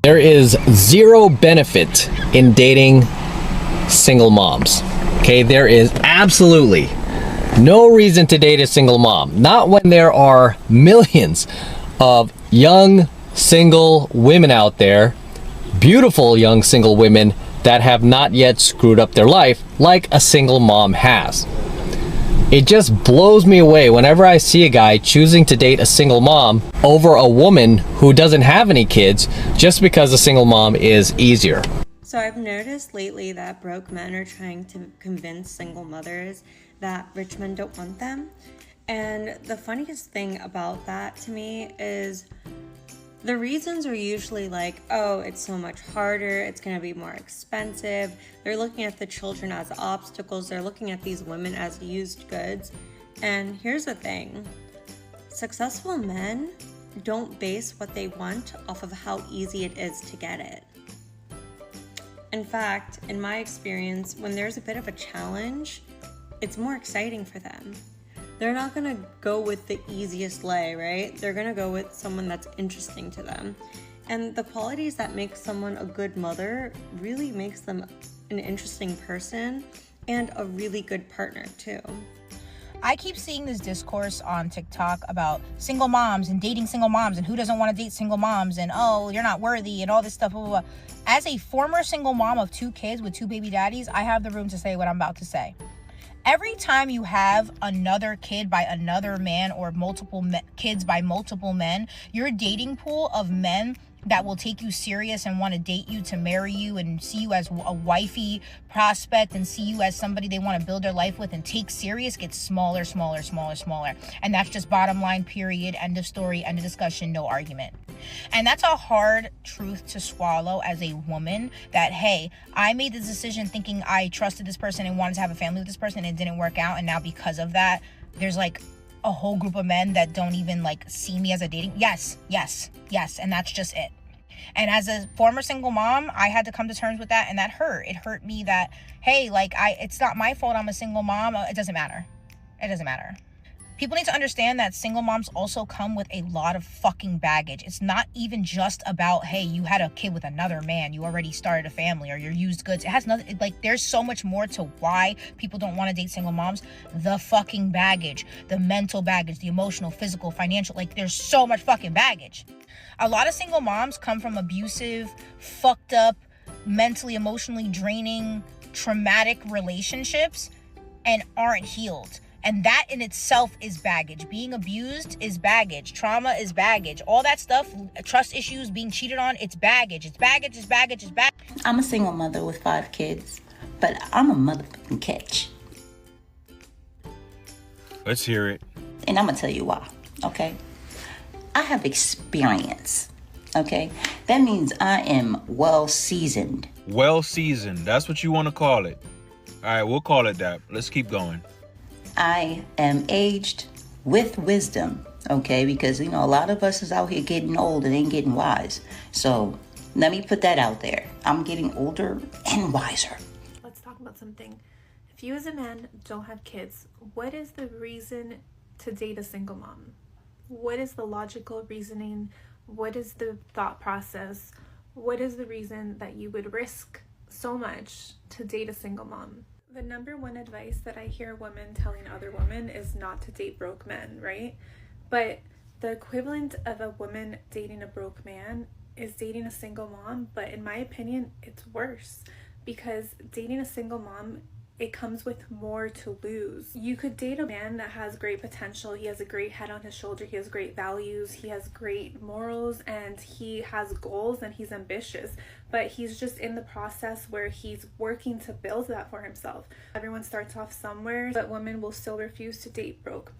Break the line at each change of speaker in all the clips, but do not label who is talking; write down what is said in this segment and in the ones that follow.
There is zero benefit in dating single moms. Okay, there is absolutely no reason to date a single mom. Not when there are millions of young single women out there, beautiful young single women that have not yet screwed up their life like a single mom has. It just blows me away whenever I see a guy choosing to date a single mom over a woman who doesn't have any kids just because a single mom is easier.
So I've noticed lately that broke men are trying to convince single mothers that rich men don't want them. And the funniest thing about that to me is the reasons are usually like, oh, it's so much harder, it's going to be more expensive. They're looking at the children as obstacles. They're looking at these women as used goods. And here's the thing. Successful men don't base what they want off of how easy it is to get it. In fact, in my experience, when there's a bit of a challenge, it's more exciting for them. They're not gonna go with the easiest lay, right? They're gonna go with someone that's interesting to them. And the qualities that make someone a good mother really makes them an interesting person and a really good partner too.
I keep seeing this discourse on TikTok about single moms and dating single moms and who doesn't want to date single moms and, oh, you're not worthy and all this stuff, blah, blah, blah. As a former single mom of 2 kids with 2 baby daddies, I have the room to say what I'm about to say. Every time you have another kid by another man or multiple kids by multiple men, your dating pool of men that will take you serious and want to date you to marry you and see you as a wifey prospect and see you as somebody they want to build their life with and take serious gets smaller. And that's just bottom line, period, end of story, end of discussion, no argument. And that's a hard truth to swallow as a woman that, hey, I made this decision thinking I trusted this person and wanted to have a family with this person and it didn't work out. And now because of that, there's like a whole group of men that don't even like see me as a dating. Yes. And that's just it. And as a former single mom, I had to come to terms with that. And that hurt. It hurt me that, hey, like it's not my fault I'm a single mom. It doesn't matter. People need to understand that single moms also come with a lot of fucking baggage. It's not even just about, hey, you had a kid with another man, you already started a family, or you're used goods. It has nothing, like, there's so much more to why people don't want to date single moms. The fucking baggage, the mental baggage, the emotional, physical, financial, like, there's so much fucking baggage. A lot of single moms come from abusive, fucked up, mentally, emotionally draining, traumatic relationships and aren't healed. And that in itself is baggage. Being abused is baggage. Trauma is baggage. All that stuff, trust issues, being cheated on, it's baggage. It's baggage.
I'm a single mother with 5 kids, but I'm a motherfucking catch.
Let's hear it.
And I'm going to tell you why, okay? I have experience, okay? That means I am well seasoned.
Well seasoned. That's what you want to call it. All right, we'll call it that. Let's keep going.
I am aged with wisdom, okay? Because, you know, a lot of us is out here getting old and ain't getting wise. So let me put that out there. I'm getting older and wiser.
Let's talk about something. If you as a man don't have kids, what is the reason to date a single mom? What is the logical reasoning? What is the thought process? What is the reason that you would risk so much to date a single mom? The number one advice that I hear women telling other women is not to date broke men, right? But the equivalent of a woman dating a broke man is dating a single mom, but in my opinion, it's worse because dating a single mom, it comes with more to lose. You could date a man that has great potential, he has a great head on his shoulder, he has great values, he has great morals, and he has goals and he's ambitious, but he's just in the process where he's working to build that for himself. Everyone starts off somewhere, but women will still refuse to date broke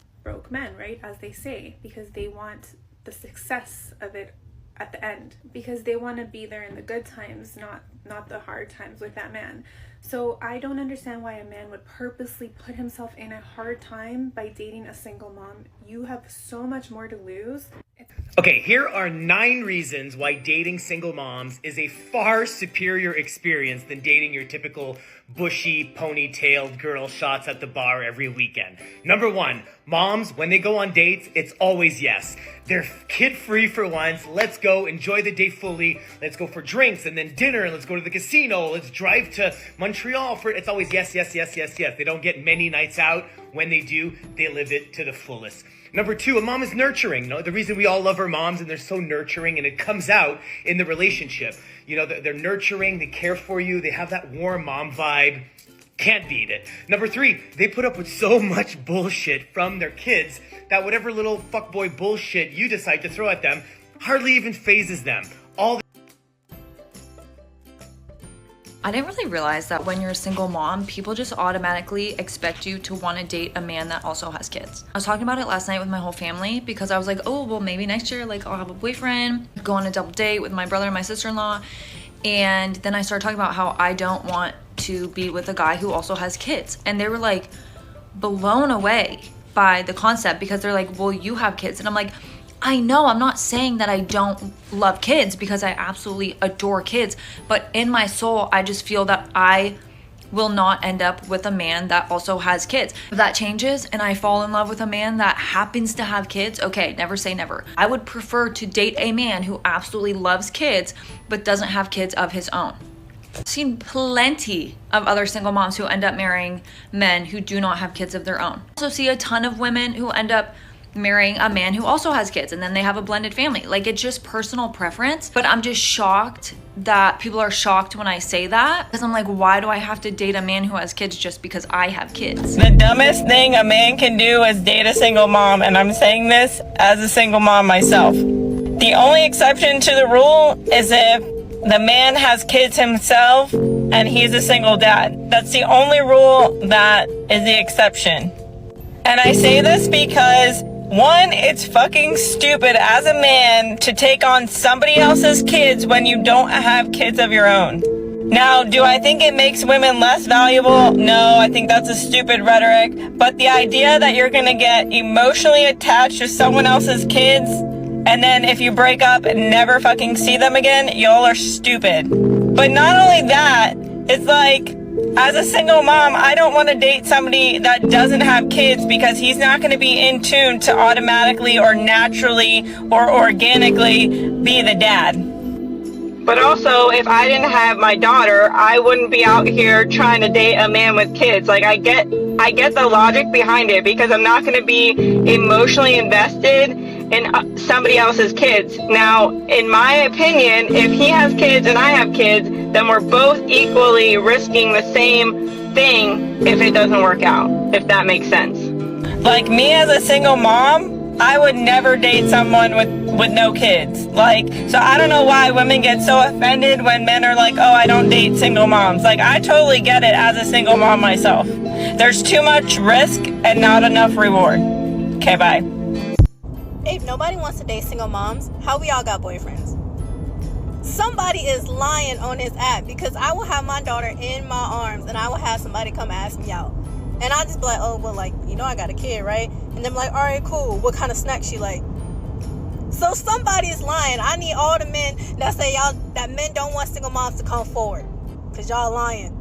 men, right? As they say, because they want the success of it at the end, because they want to be there in the good times, not the hard times with that man. So I don't understand why a man would purposely put himself in a hard time by dating a single mom. You have so much more to lose.
Okay, here are 9 reasons why dating single moms is a far superior experience than dating your typical bushy, ponytailed girl shots at the bar every weekend. Number 1, moms, when they go on dates, it's always yes. They're kid-free for once. Let's go, enjoy the day fully. Let's go for drinks and then dinner, and let's go to the casino. Let's drive to Montreal for, it's always yes, yes, yes, yes, yes. They don't get many nights out. When they do, they live it to the fullest. Number 2, a mom is nurturing. The reason we all love our moms, and they're so nurturing, and it comes out in the relationship. They're nurturing, they care for you, they have that warm mom vibe. Can't beat it. Number 3, they put up with so much bullshit from their kids that whatever little fuckboy bullshit you decide to throw at them hardly even phases them.
I didn't really realize that when you're a single mom, people just automatically expect you to want to date a man that also has kids. I was talking about it last night with my whole family because I was like, oh, well, maybe next year, like, I'll have a boyfriend, go on a double date with my brother and my sister-in-law. And then I started talking about how I don't want to be with a guy who also has kids. And they were like blown away by the concept because they're like, well, you have kids. And I'm like, I know, I'm not saying that I don't love kids because I absolutely adore kids, but in my soul, I just feel that I will not end up with a man that also has kids. If that changes and I fall in love with a man that happens to have kids, okay, never say never. I would prefer to date a man who absolutely loves kids, but doesn't have kids of his own. I've seen plenty of other single moms who end up marrying men who do not have kids of their own. I also see a ton of women who end up marrying a man who also has kids and then they have a blended family. Like, it's just personal preference, but I'm just shocked that people are shocked when I say that because I'm like, why do I have to date a man who has kids just because I have kids?
The dumbest thing a man can do is date a single mom, and I'm saying this as a single mom myself. The only exception to the rule is if the man has kids himself and he's a single dad. That's the only rule that is the exception. And I say this because, one, it's fucking stupid as a man to take on somebody else's kids when you don't have kids of your own. Now, do I think it makes women less valuable? No, I think that's a stupid rhetoric. But the idea that you're gonna get emotionally attached to someone else's kids, and then if you break up and never fucking see them again, y'all are stupid. But not only that, it's like, as a single mom, I don't want to date somebody that doesn't have kids because he's not going to be in tune to automatically or naturally or organically be the dad. But also, if I didn't have my daughter, I wouldn't be out here trying to date a man with kids. Like, I get the logic behind it because I'm not going to be emotionally invested in somebody else's kids. Now, in my opinion, if he has kids and I have kids, then we're both equally risking the same thing if it doesn't work out, if that makes sense. Like, me as a single mom, I would never date someone with no kids. Like, so I don't know why women get so offended when men are like, oh, I don't date single moms. Like, I totally get it as a single mom myself. There's too much risk and not enough reward. Okay, bye.
If nobody wants to date single moms, how we all got boyfriends? Somebody is lying on this app because I will have my daughter in my arms and I will have somebody come ask me out. And I'll just be like, oh, well, like, I got a kid, right? And they're like, all right, cool. What kind of snacks you like? So somebody is lying. I need all the men that say that men don't want single moms to come forward because y'all lying.